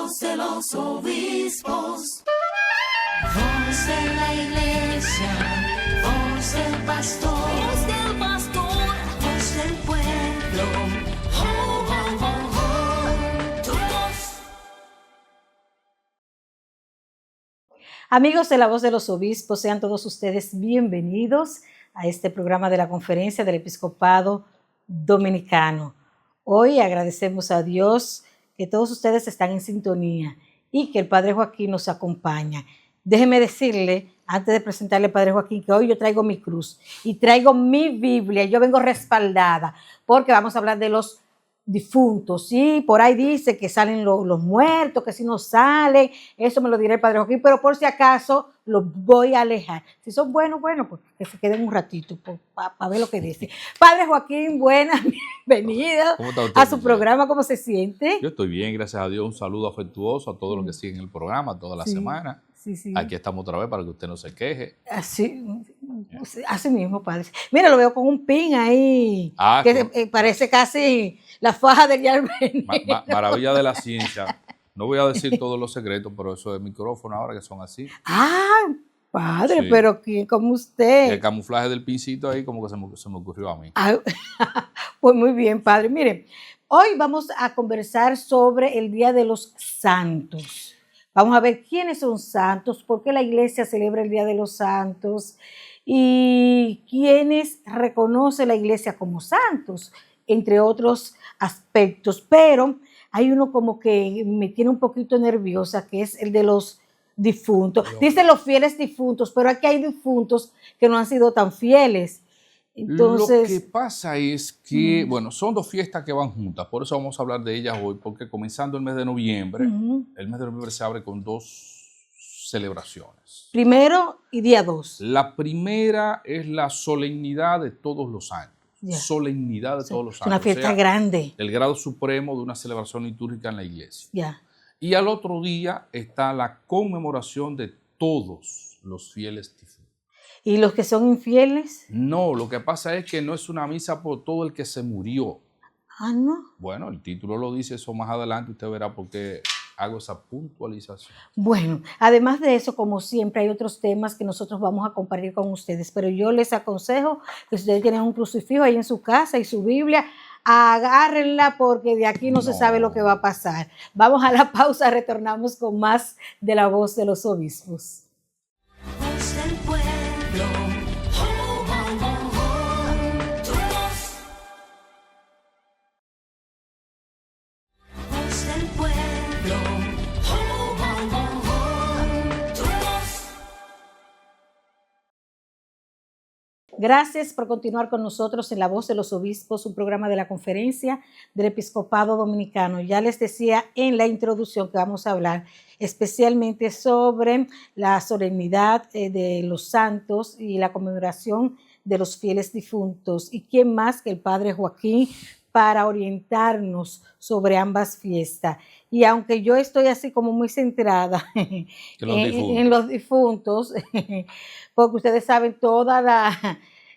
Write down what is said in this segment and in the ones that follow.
voz de los obispos, voz de la iglesia, voz del pastor, voz del pueblo, oh, oh, oh, oh, tu voz. Amigos de la voz de los obispos, sean todos ustedes bienvenidos a este programa de la Conferencia del Episcopado Dominicano. Hoy agradecemos a Dios que todos ustedes están en sintonía y que el Padre Joaquín nos acompaña. Déjeme decirle, antes de presentarle al Padre Joaquín, que hoy yo traigo mi cruz y traigo mi Biblia. Yo vengo respaldada porque vamos a hablar de los difuntos. Sí, por ahí dice que salen los muertos, que si no salen, eso me lo dirá el Padre Joaquín, pero por si acaso los voy a alejar. Si son buenos, bueno, pues que se queden un ratito para ver lo que dice. Padre Joaquín, buenas, bienvenido a su programa. ¿Cómo se siente? Yo estoy bien, gracias a Dios. Un saludo afectuoso a todos los que siguen el programa toda la semana. Sí. Aquí estamos otra vez para que usted no se queje. Así mismo, padre. Mira, lo veo con un pin ahí, parece casi la faja de Yarben. Maravilla de la ciencia. No voy a decir todos los secretos, pero eso de micrófono ahora que son así. Ah, padre, Sí. Pero ¿quién como usted? El camuflaje del pincito ahí como que se me ocurrió a mí. Pues muy bien, padre. Mire, hoy vamos a conversar sobre el Día de los Santos. Vamos a ver quiénes son santos, por qué la iglesia celebra el Día de los Santos y quiénes reconoce la iglesia como santos, entre otros aspectos. Pero hay uno como que me tiene un poquito nerviosa, que es el de los difuntos. Dicen los fieles difuntos, pero aquí hay difuntos que no han sido tan fieles. Entonces, lo que pasa es que, bueno, son dos fiestas que van juntas, por eso vamos a hablar de ellas hoy, porque comenzando el mes de noviembre, el mes de noviembre se abre con dos celebraciones. primero y día 2. La primera es la solemnidad de todos los santos. Solemnidad de todos los santos. Es una fiesta grande. El grado supremo de una celebración litúrgica en la iglesia. Ya. Y al otro día está la conmemoración de todos los fieles difuntos. ¿Y los que son infieles? No, lo que pasa es que no es una misa por todo el que se murió. Ah, ¿no? Bueno, el título lo dice, eso más adelante usted verá por qué hago esa puntualización. Bueno, además de eso, como siempre, hay otros temas que nosotros vamos a compartir con ustedes, pero yo les aconsejo que si ustedes tienen un crucifijo ahí en su casa y su Biblia, agárrenla porque de aquí no se sabe lo que va a pasar. Vamos a la pausa, retornamos con más de la voz de los obispos. Voz del pueblo, oh, oh, oh, oh, tu voz. Voz del pueblo, oh, oh, oh, oh, tu voz. Gracias por continuar con nosotros en La Voz de los Obispos, un programa de la Conferencia del Episcopado Dominicano. Ya les decía en la introducción que vamos a hablar especialmente sobre la solemnidad de los santos y la conmemoración de los fieles difuntos. ¿Y quién más que el Padre Joaquín para orientarnos sobre ambas fiestas? Y aunque yo estoy así como muy centrada en los difuntos, porque ustedes saben todas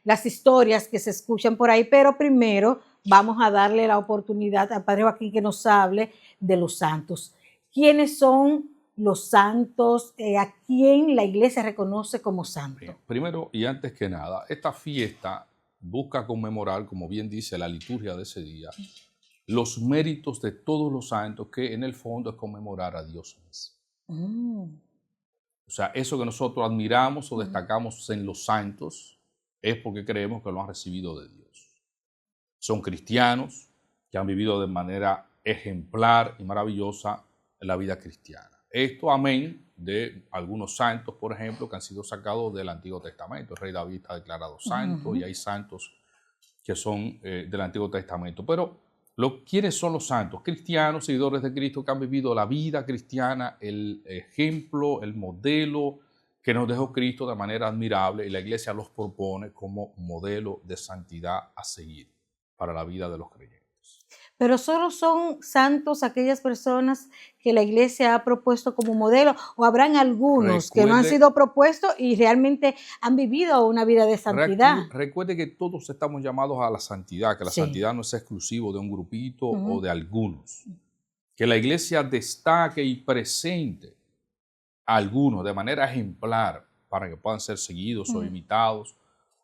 las historias que se escuchan por ahí, pero primero vamos a darle la oportunidad al Padre Joaquín que nos hable de los santos. ¿Quiénes son los santos? ¿A quién la iglesia reconoce como santo? Bien, primero y antes que nada, esta fiesta busca conmemorar, como bien dice la liturgia de ese día, los méritos de todos los santos, que en el fondo es conmemorar a Dios mismo. O sea, eso que nosotros admiramos o destacamos en los santos es porque creemos que lo han recibido de Dios. Son cristianos que han vivido de manera ejemplar y maravillosa en la vida cristiana. Esto amén de algunos santos, por ejemplo, que han sido sacados del Antiguo Testamento. El rey David está declarado santo y hay santos que son del Antiguo Testamento. Pero ¿quiénes son los santos? Cristianos, seguidores de Cristo que han vivido la vida cristiana, el ejemplo, el modelo que nos dejó Cristo de manera admirable, y la iglesia los propone como modelo de santidad a seguir para la vida de los creyentes. Pero solo son santos aquellas personas que la iglesia ha propuesto como modelo, o habrán algunos que no han sido propuestos y realmente han vivido una vida de santidad. Recuerde que todos estamos llamados a la santidad, que la santidad no es exclusivo de un grupito o de algunos. que la iglesia destaque y presente a algunos de manera ejemplar para que puedan ser seguidos o imitados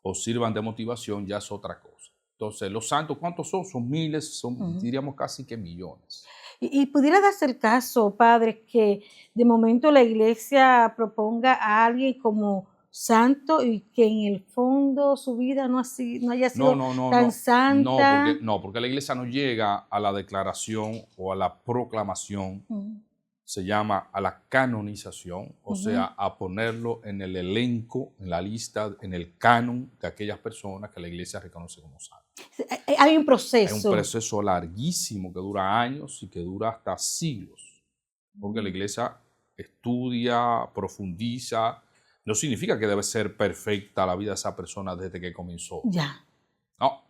o sirvan de motivación, ya es otra cosa. Entonces, los santos, ¿cuántos son? Son miles, son, diríamos, casi que millones. Y pudiera darse el caso, padre, que de momento la iglesia proponga a alguien como santo y que en el fondo su vida no haya sido tan santa. Porque la iglesia no llega a la declaración o a la proclamación, se llama a la canonización, o sea, a ponerlo en el elenco, en la lista, en el canon de aquellas personas que la iglesia reconoce como santas. Hay un proceso. Hay un proceso larguísimo que dura años y que dura hasta siglos, porque la iglesia estudia, profundiza. No significa que debe ser perfecta la vida de esa persona desde que comenzó. Ya. No,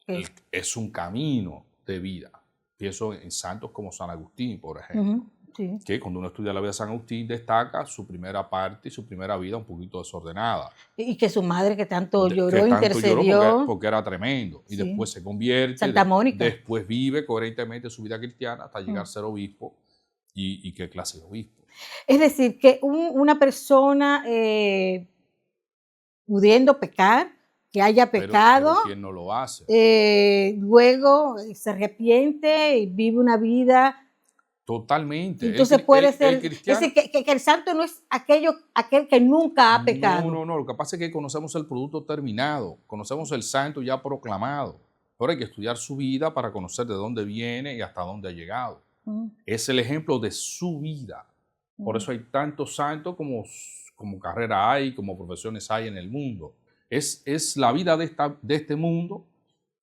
Okay. es un camino de vida. Pienso en santos como San Agustín, por ejemplo, Sí. que cuando uno estudia la vida de San Agustín destaca su primera parte y su primera vida un poquito desordenada. Y que su madre que tanto lloró, Que tanto intercedió. lloró porque era tremendo. Y Sí. después se convierte. Santa Mónica. Después vive coherentemente su vida cristiana hasta llegar a ser obispo. ¿Y qué clase de obispo? Es decir, que una persona pudiendo pecar, que haya pecado, pero ¿quién no lo hace? luego se arrepiente y vive una vida. Totalmente. Entonces puede ser, cristiano, es decir, que el santo no es aquel que nunca ha pecado. No, lo que pasa es que conocemos el producto terminado, conocemos el santo ya proclamado, pero hay que estudiar su vida para conocer de dónde viene y hasta dónde ha llegado. Es el ejemplo de su vida. Por eso hay tantos santos como carrera hay, como profesiones hay en el mundo. Es la vida de este mundo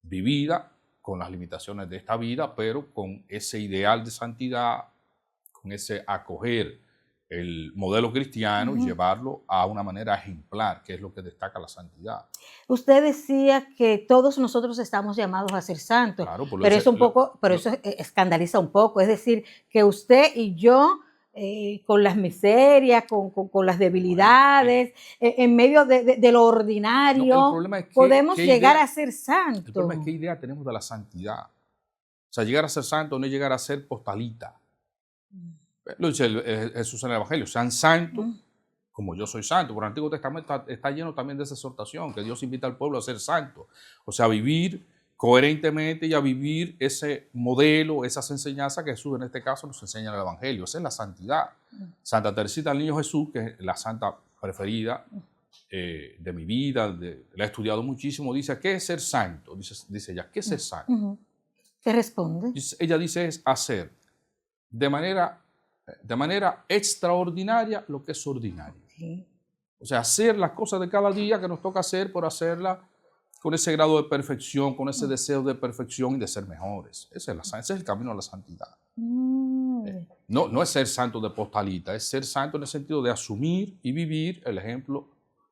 vivida con las limitaciones de esta vida, pero con ese ideal de santidad, con ese acoger el modelo cristiano y llevarlo a una manera ejemplar, que es lo que destaca la santidad. Usted decía que todos nosotros estamos llamados a ser santos, Claro, pero eso escandaliza un poco. Es decir, que usted y yo, con las miserias, con las debilidades, en medio de lo ordinario, el problema es podemos llegar a ser santos. El problema es qué idea tenemos de la santidad. O sea, llegar a ser santo no es llegar a ser postalita. Lo dice Jesús en el Evangelio, sean santos como yo soy santo. Por el Antiguo Testamento está lleno también de esa exhortación, que Dios invita al pueblo a ser santo. O sea, a vivir coherentemente y a vivir ese modelo, esas enseñanzas que Jesús en este caso nos enseña en el Evangelio. Esa es la santidad. Santa Teresita del Niño Jesús, que es la santa preferida de mi vida, la he estudiado muchísimo, dice, ¿qué es ser santo? Dice ella, ¿qué es ser santo? ¿Qué responde? Ella dice es hacer de manera extraordinaria lo que es ordinario. Sí. O sea, hacer las cosas de cada día que nos toca hacer por hacerla con ese grado de perfección, con ese deseo de perfección y de ser mejores. Ese es el camino a la santidad. No es ser santo de postalita, es ser santo en el sentido de asumir y vivir el ejemplo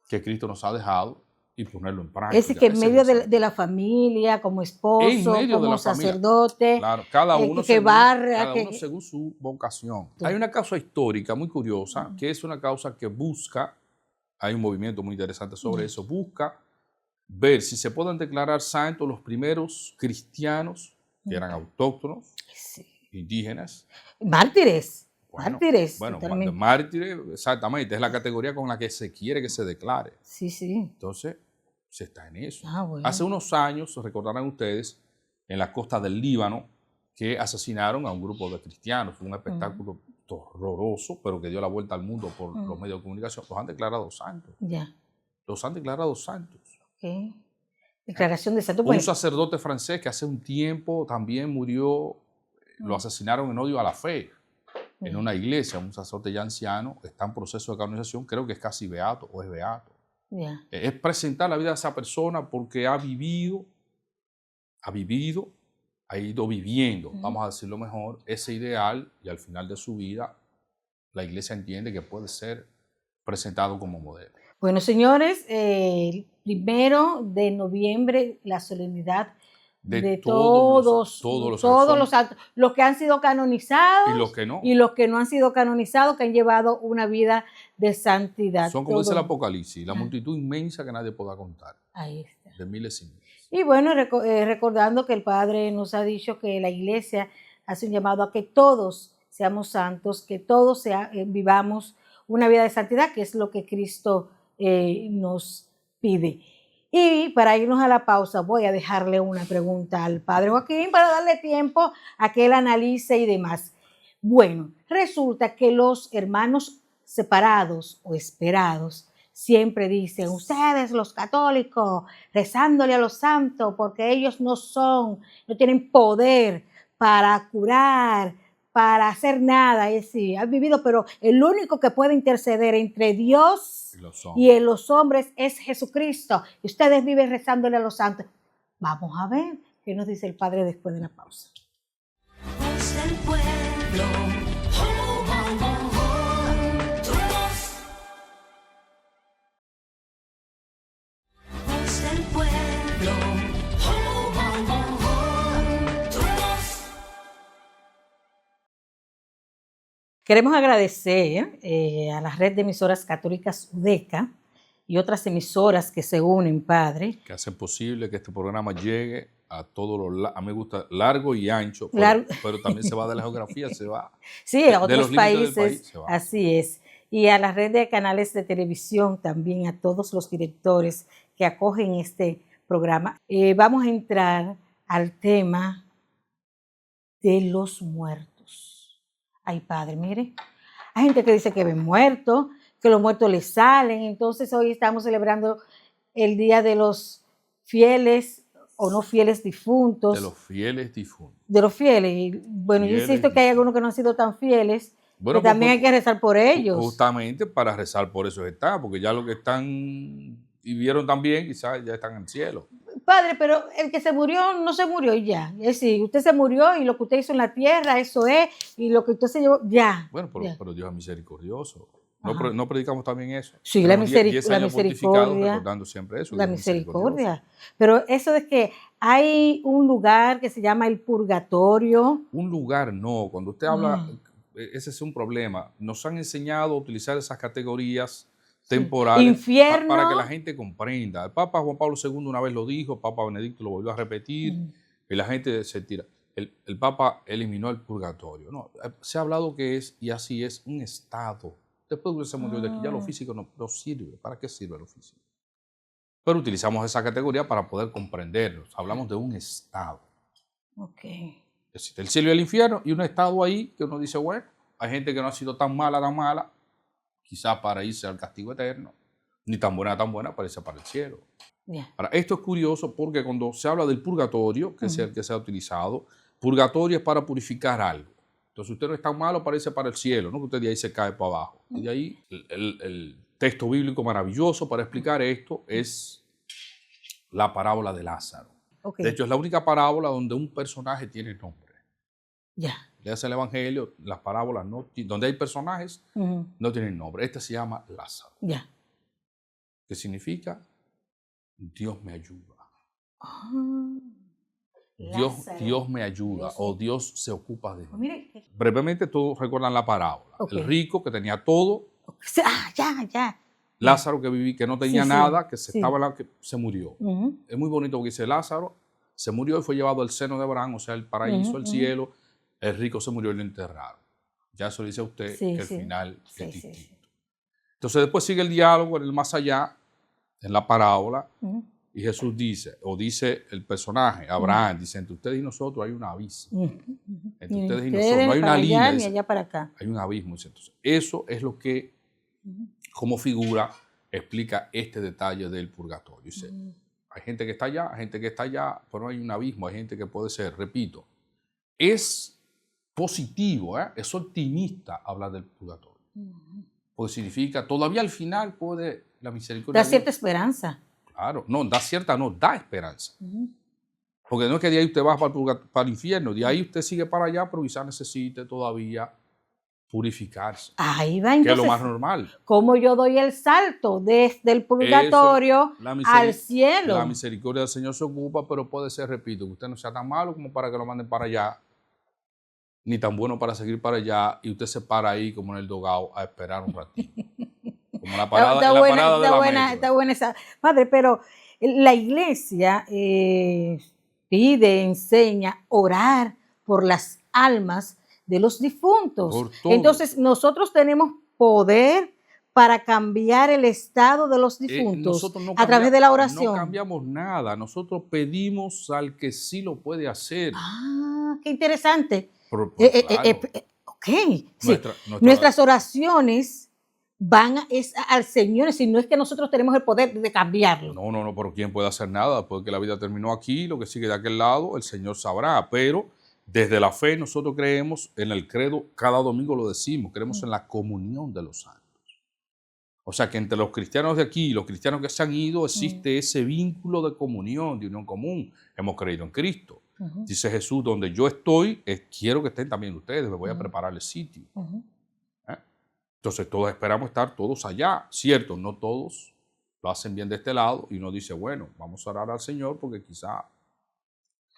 que Cristo nos ha dejado y ponerlo en práctica. Es decir, que en medio de la familia, como esposo, como sacerdote, claro, cada uno según su vocación. Hay una causa histórica muy curiosa, que es una causa que busca, hay un movimiento muy interesante sobre eso, busca ver si se pueden declarar santos los primeros cristianos que eran autóctonos, indígenas. Mártires. Mártires, exactamente, es la categoría con la que se quiere que se declare. Sí. Entonces, se está en eso. Bueno. Hace unos años, recordarán ustedes, en la costa del Líbano, que asesinaron a un grupo de cristianos. Fue un espectáculo horroroso, pero que dio la vuelta al mundo por los medios de comunicación. Los han declarado santos. Ya. Los han declarado santos. Okay. Declaración de santo. Un sacerdote francés que hace un tiempo también murió, lo asesinaron en odio a la fe. En una iglesia, un sacerdote ya anciano, está en proceso de canonización, creo que es casi beato o es beato. Yeah. Es presentar la vida de esa persona porque ha ido viviendo, vamos a decirlo mejor, ese ideal y al final de su vida la iglesia entiende que puede ser presentado como modelo. Bueno, señores, el 1 de noviembre, la solemnidad de todos los santos, los que han sido canonizados y los que no han sido canonizados, que han llevado una vida de santidad. Son, como dice el Apocalipsis, la multitud inmensa que nadie podrá contar. Ahí está. De miles y miles. Y bueno, recordando que el Padre nos ha dicho que la Iglesia hace un llamado a que todos seamos santos, que todos vivamos una vida de santidad, que es lo que Cristo nos pide. Y para irnos a la pausa, voy a dejarle una pregunta al Padre Joaquín para darle tiempo a que él analice y demás. Bueno, resulta que los hermanos separados o esperados siempre dicen, ustedes los católicos, rezándole a los santos, porque ellos no tienen poder para curar, para hacer nada. Es decir, han vivido, pero el único que puede interceder entre Dios y en los hombres es Jesucristo. Y ustedes viven rezándole a los santos. Vamos a ver qué nos dice el Padre después de la pausa. Voz del pueblo. Oh, oh, oh, oh. Tu voz. Voz del pueblo. Oh, oh, oh, oh. Tu voz. Queremos agradecer a la red de emisoras católicas UDECA y otras emisoras que se unen, Padre. Que hacen posible que este programa llegue a todos los... A mí me gusta largo y ancho, pero también se va de la geografía, se va sí, a otros países, país, así es. Y a la red de canales de televisión también, a todos los directores que acogen este programa. Vamos a entrar al tema de los muertos. Ay, Padre, mire, hay gente que dice que ven muertos, que los muertos les salen. Entonces hoy estamos celebrando el Día de los Fieles o no fieles difuntos. De los fieles difuntos. De los fieles. Y bueno, fieles, yo insisto que hay algunos que no han sido tan fieles, bueno, que también hay que rezar por ellos. Justamente para rezar por esos están, porque ya los que están y vieron también quizás ya están en el cielo. Padre, pero el que se murió no se murió y ya. Es decir, usted se murió y lo que usted hizo en la tierra, eso es, y lo que usted se llevó, ya. Bueno, pero Dios es misericordioso. No predicamos también eso. Sí, la misericordia. Recordando siempre eso. La misericordia. Pero eso de que hay un lugar que se llama el purgatorio. Un lugar no. Cuando usted habla, ese es un problema. Nos han enseñado a utilizar esas categorías temporales infierno, para que la gente comprenda. El Papa Juan Pablo II una vez lo dijo, el Papa Benedicto lo volvió a repetir, y la gente se tira. El Papa eliminó el purgatorio. No, se ha hablado que es, y así es, un estado. Después de que se murió de aquí, ya lo físico no sirve. ¿Para qué sirve lo físico? Pero utilizamos esa categoría para poder comprenderlo. Hablamos de un estado. Ok. Existe el cielo y el infierno y un estado ahí que uno dice, bueno, hay gente que no ha sido tan mala, quizás para irse al castigo eterno, ni tan buena para irse para el cielo. Yeah. Ahora, esto es curioso porque cuando se habla del purgatorio, que es el que se ha utilizado, purgatorio es para purificar algo. Entonces usted no es tan malo para irse para el cielo, ¿no? Que usted de ahí se cae para abajo. Y de ahí el texto bíblico maravilloso para explicar esto es la parábola de Lázaro. Okay. De hecho, es la única parábola donde un personaje tiene nombre. Ya. Leas el Evangelio, las parábolas donde hay personajes no tienen nombre. Este se llama Lázaro. Ya. ¿Qué significa? Dios me ayuda. Dios me ayuda o Dios se ocupa de mí. Brevemente todos recuerdan la parábola. Okay. El rico que tenía todo. Ya. Lázaro que no tenía nada, que se murió. Es muy bonito porque dice Lázaro se murió y fue llevado al seno de Abraham, o sea, el paraíso, el cielo. El rico se murió y lo enterraron. Ya eso dice usted que el final es distinto. Entonces después sigue el diálogo en el más allá, en la parábola. Y Jesús dice el personaje, Abraham, dice, entre ustedes y nosotros hay un abismo. Entre ustedes y nosotros no hay una línea. Ni allá para acá. Hay un abismo. Entonces, eso es lo que, como figura, explica este detalle del purgatorio. Dice, hay gente que está allá, hay gente que está allá, pero no hay un abismo, hay gente que puede ser, repito, es positivo, es optimista hablar del purgatorio. Porque significa, todavía al final puede la misericordia. Da cierta esperanza. Claro, da esperanza. Porque no es que de ahí usted va para el infierno, de ahí usted sigue para allá, pero quizás necesite todavía purificarse. Ahí va entonces. Que es lo más normal. ¿Cómo yo doy el salto desde el purgatorio al cielo? La misericordia del Señor se ocupa, pero puede ser, repito, que usted no sea tan malo como para que lo manden para allá, ni tan bueno para seguir para allá, y usted se para ahí como en el dogao a esperar un ratito. Como la parada, está buena esa. Padre, pero la iglesia pide, enseña, orar por las almas de los difuntos. Por todo. Entonces, nosotros tenemos poder para cambiar el estado de los difuntos Nosotros no a través de la No oración. cambiamos nada. Nosotros pedimos al que sí lo puede hacer. Ah, qué interesante. Claro. Ok, sí. Nuestra- Nuestras oraciones van al Señor, si no es que nosotros tenemos el poder de cambiarlo. No, pero ¿quién puede hacer nada? Después que la vida terminó aquí, lo que sigue de aquel lado, el Señor sabrá. Pero desde la fe nosotros creemos en el credo, cada domingo lo decimos, creemos en la comunión de los santos. O sea que entre los cristianos de aquí y los cristianos que se han ido existe ese vínculo de comunión, de unión común. Hemos creído en Cristo. Ujú, Dice Jesús, donde yo estoy, quiero que estén también ustedes, me voy a Ujú. preparar el sitio. ujú. ¿eh? Entonces todos esperamos estar todos allá, ¿cierto? No todos lo hacen bien de este lado y uno dice, bueno, vamos a orar al Señor porque quizá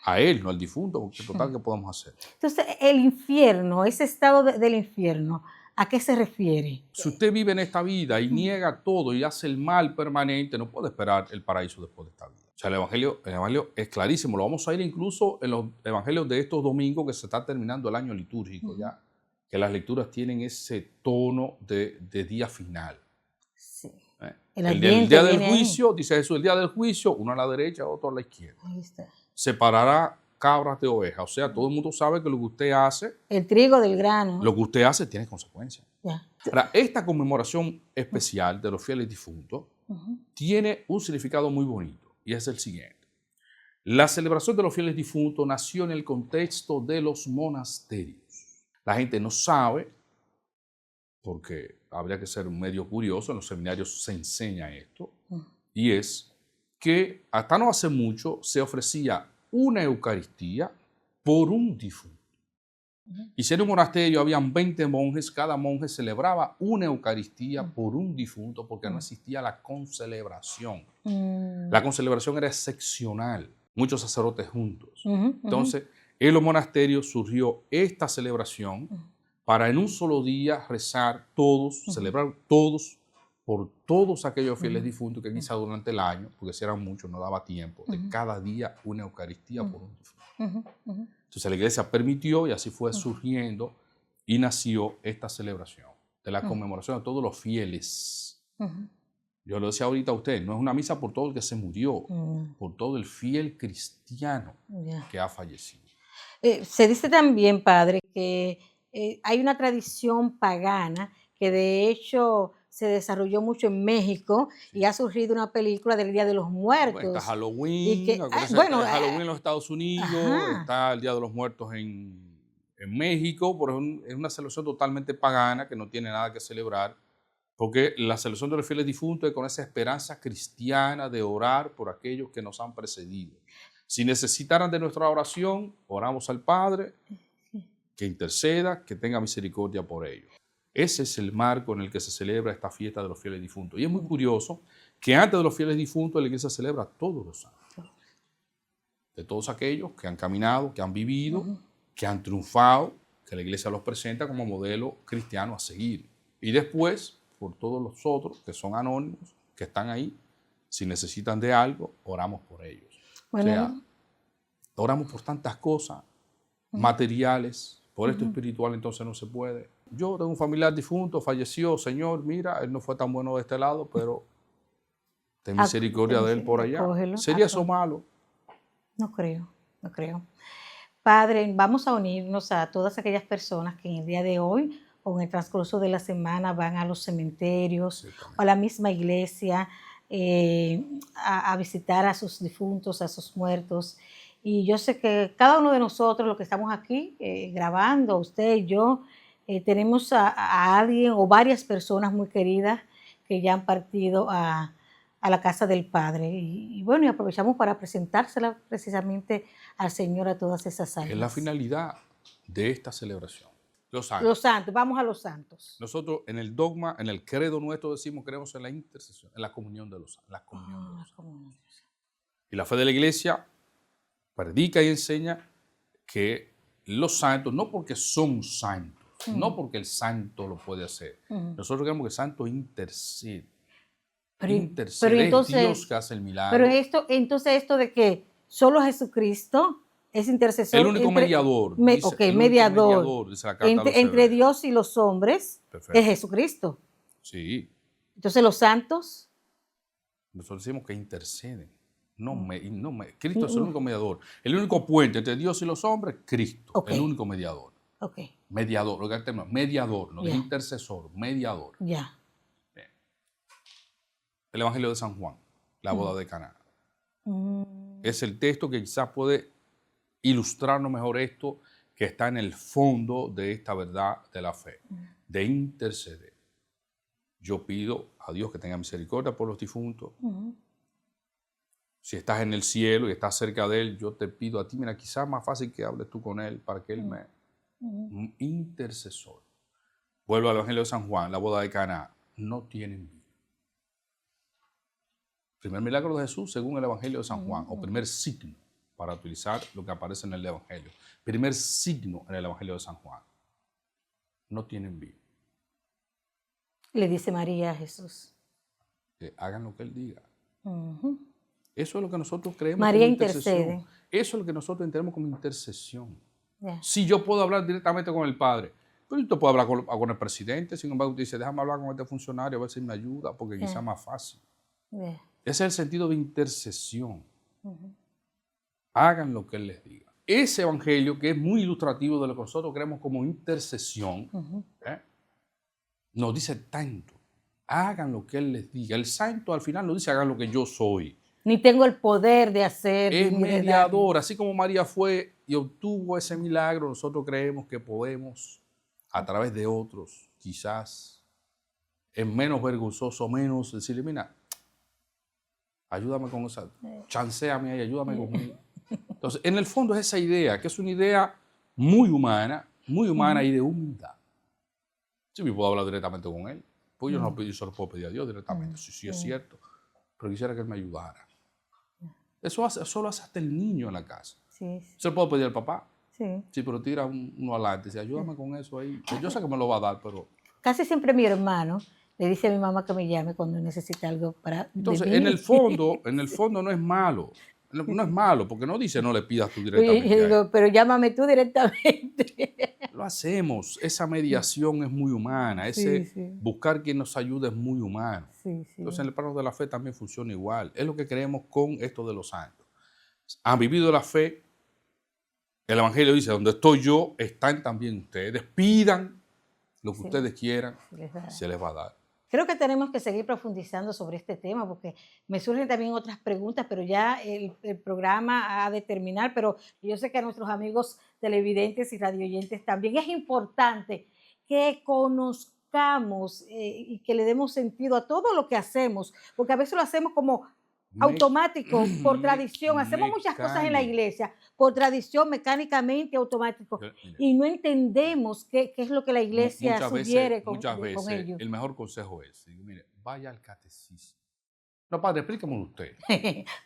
a Él, no al difunto, porque total, ¿qué podemos hacer? Entonces, el infierno, ese estado del infierno, ¿a qué se refiere? Si usted vive en esta vida y niega todo y hace el mal permanente, no puede esperar el paraíso después de esta vida. O sea, el evangelio es clarísimo. Lo vamos a ir incluso en los evangelios de estos domingos que se está terminando el año litúrgico ya, que las lecturas tienen ese tono de día final. Sí. ¿eh? El El ambiente día del viene ahí. juicio, dice Jesús, el día del juicio, uno a la derecha, otro a la izquierda. Ahí está. Separará cabras de ovejas. O sea, todo el mundo sabe que lo que usted hace, El trigo del grano. lo que usted hace tiene consecuencias. Ya. Ahora, esta conmemoración especial de los fieles difuntos Ujú. tiene un significado muy bonito y es el siguiente. La celebración de los fieles difuntos nació en el contexto de los monasterios. La gente no sabe, porque habría que ser medio curioso, en los seminarios se enseña esto, y es que hasta no hace mucho se ofrecía una Eucaristía por un difunto. Y si en un monasterio habían 20 monjes, cada monje celebraba una Eucaristía por un difunto porque no existía la concelebración. La concelebración era excepcional, muchos sacerdotes juntos. Entonces, en los monasterios surgió esta celebración para en un solo día rezar todos, celebrar todos, por todos aquellos fieles difuntos que quizá durante el año, porque si eran muchos no daba tiempo, de cada día una Eucaristía por un difunto. Entonces la iglesia permitió y así fue surgiendo y nació esta celebración de la conmemoración de todos los fieles. Yo lo decía ahorita a usted, no es una misa por todo el que se murió, por todo el fiel cristiano que ha fallecido. Se dice también, padre, que hay una tradición pagana que de hecho se desarrolló mucho en México y ha surgido una película del Día de los Muertos. Está Halloween, Y que, acuérdense, bueno, está Halloween en los Estados Unidos, ajá. está el Día de los Muertos en México, pero es una celebración totalmente pagana que no tiene nada que celebrar, porque la celebración de los fieles difuntos es con esa esperanza cristiana de orar por aquellos que nos han precedido. Si necesitaran de nuestra oración, oramos al Padre, que interceda, que tenga misericordia por ellos. Ese es el marco en el que se celebra esta fiesta de los fieles difuntos. Y es muy curioso que antes de los fieles difuntos la iglesia celebra todos los santos. De todos aquellos que han caminado, que han vivido, que han triunfado, que la iglesia los presenta como modelo cristiano a seguir. Y después, por todos los otros que son anónimos, que están ahí, si necesitan de algo, oramos por ellos. Bueno, O sea, oramos por tantas cosas materiales, por esto espiritual entonces no se puede. Yo tengo un familiar difunto, falleció, Señor, mira, él no fue tan bueno de este lado, pero ten misericordia de él por allá. Acógelo, ¿Sería eso malo? no creo, no creo. Padre, vamos a unirnos a todas aquellas personas que en el día de hoy o en el transcurso de la semana van a los cementerios o a la misma iglesia a visitar a sus difuntos, a sus muertos. Y yo sé que cada uno de nosotros, los que estamos aquí grabando, usted y yo, tenemos a alguien o varias personas muy queridas que ya han partido a la casa del Padre. Y bueno, y aprovechamos para presentársela precisamente al Señor a todas esas almas. Es la finalidad de esta celebración. Los santos. Los santos, vamos a los santos. Nosotros en el dogma, en el credo nuestro decimos creemos en la intercesión, en la comunión de los santos. La comunión de los santos. Y la fe de la iglesia predica y enseña que los santos, no porque son santos, no porque el santo lo puede hacer. Nosotros creemos que el santo intercede. Pero Intercede, entonces, es Dios que hace el milagro. pero entonces esto de que solo Jesucristo Es intercesor. El único mediador. Dice, ok, el único mediador. dice la carta a los Entre hebreos. Dios y los hombres Perfecto. es Jesucristo. Sí. Entonces los santos. Nosotros decimos que interceden. Cristo es el único mediador. El único puente entre Dios y los hombres, Cristo. Ok. El único mediador. Ok, Mediador, lo que el término, mediador, no Ya. es intercesor, mediador. ya. El Evangelio de San Juan, la boda de Caná. Mm, Es el texto que quizás puede ilustrarnos mejor esto que está en el fondo de esta verdad de la fe, de interceder. Yo pido a Dios que tenga misericordia por los difuntos. Si estás en el cielo y estás cerca de Él, yo te pido a ti, mira, quizás más fácil que hables tú con Él para que Él me... Un intercesor. Vuelvo al Evangelio de San Juan, la boda de Caná. No tienen vino. Primer milagro de Jesús según el Evangelio de San Juan, o primer signo, para utilizar lo que aparece en el Evangelio. Primer signo en el Evangelio de San Juan. No tienen vino. Le dice María a Jesús. Que hagan lo que Él diga. Ujú. Eso es lo que nosotros creemos María como intercesión. intercede. Eso es lo que nosotros entendemos como intercesión. Ya. Si yo puedo hablar directamente con el Padre, pero yo puedo hablar con el presidente, sin embargo, usted dice, déjame hablar con este funcionario a ver si me ayuda, porque quizá es más fácil. Ya. Ese es el sentido de intercesión. Hagan lo que Él les diga. Ese evangelio, que es muy ilustrativo de lo que nosotros creemos como intercesión, nos dice tanto. Hagan lo que Él les diga. El santo al final nos dice, hagan lo que yo soy. Ni tengo el poder de hacer. Es ni de dar. mediador. Así como María fue y obtuvo ese milagro, nosotros creemos que podemos, a través de otros, quizás, es menos vergonzoso, menos decirle, mira, ayúdame con esa, chanceame ahí, ayúdame conmigo. Entonces, en el fondo es esa idea, que es una idea muy humana y de humildad. Sí, me puedo hablar directamente con Él, pues yo solo puedo pedir a Dios directamente, sí es cierto, pero quisiera que Él me ayudara. Eso lo hace hasta el niño en la casa. Sí, Se lo puedo pedir al papá, sí. sí, pero tira uno adelante, dice, ayúdame con eso ahí. Yo sé que me lo va a dar, pero... Casi siempre mi hermano le dice a mi mamá que me llame cuando necesite algo para. Entonces, de mí. en el fondo no es malo. No es malo, porque no dice no le pidas tú directamente. Y a él. digo, pero llámame tú directamente. Lo hacemos. Esa mediación es muy humana. Ese sí. buscar quien nos ayude es muy humano. Sí. Entonces, en el plano de la fe también funciona igual. Es lo que creemos con esto de los santos. Han vivido la fe. El Evangelio dice, donde estoy yo, están también ustedes. Pidan lo que ustedes quieran, se les va a dar. Creo que tenemos que seguir profundizando sobre este tema porque me surgen también otras preguntas, pero ya el programa ha de terminar, pero yo sé que a nuestros amigos televidentes y radioyentes también es importante que conozcamos y que le demos sentido a todo lo que hacemos, porque a veces lo hacemos como automático, por tradición. Hacemos muchas cosas en la iglesia, por tradición, mecánicamente, automático. Y no entendemos qué es lo que la iglesia sugiere con ellos. El mejor consejo es, mire, vaya al catecismo. No, padre, explícamelo usted.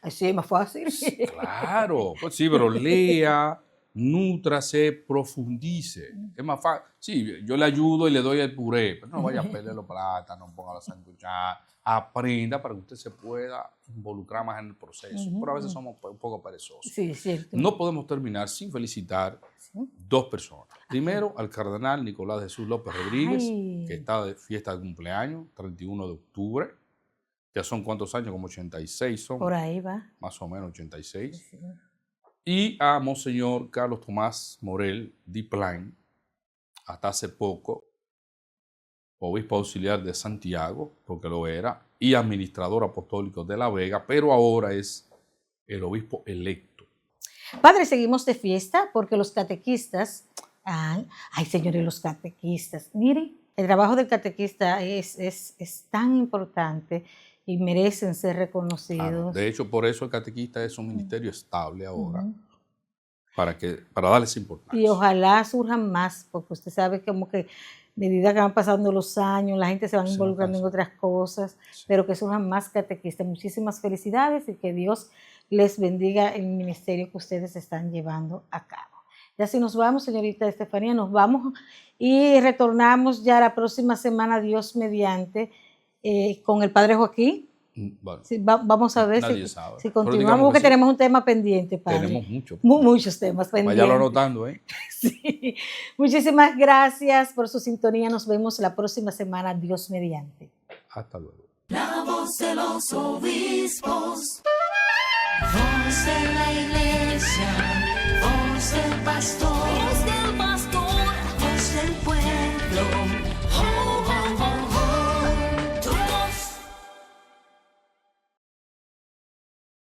Así es más fácil. Claro, pues sí, pero lea, nútrase, profundice. Es más fácil. Sí, yo le ayudo y le doy el puré, pero no vaya a pelear los plátanos, ponga la sanduchada. Aprenda para que usted se pueda involucrar más en el proceso. Pero a veces somos un poco perezosos. Sí, es cierto. No podemos terminar sin felicitar dos personas. Primero, al cardenal Nicolás Jesús López Rodríguez, que está de fiesta de cumpleaños, 31 de octubre. Ya son cuántos años, como 86 son. Por ahí va. Más o menos 86. Sí. Y a Monseñor Carlos Tomás Morel Diplain, hasta hace poco, obispo auxiliar de Santiago, porque lo era, y administrador apostólico de La Vega, pero ahora es el obispo electo. Padre, seguimos de fiesta porque los catequistas, ay señores, los catequistas, miren, el trabajo del catequista es tan importante y merecen ser reconocidos. Claro, de hecho, por eso el catequista es un ministerio estable ahora, para darles importancia. Y ojalá surjan más, porque usted sabe como que a medida que van pasando los años, la gente se va involucrando en otras cosas, pero que surjan más catequistas. Muchísimas felicidades y que Dios les bendiga el ministerio que ustedes están llevando a cabo. Ya si nos vamos, señorita Estefanía, nos vamos y retornamos ya la próxima semana, Dios mediante, con el Padre Joaquín Bueno, Sí, vamos a ver nadie sabe. si Pero digamos continuamos, porque sí, tenemos un tema pendiente, padre. tenemos mucho. Muchos temas Váyalo pendientes. anotando, ¿eh? Sí. Muchísimas gracias por su sintonía. Nos vemos la próxima semana, Dios mediante. Hasta luego. La voz de los obispos, voz de la iglesia, voz del pastor.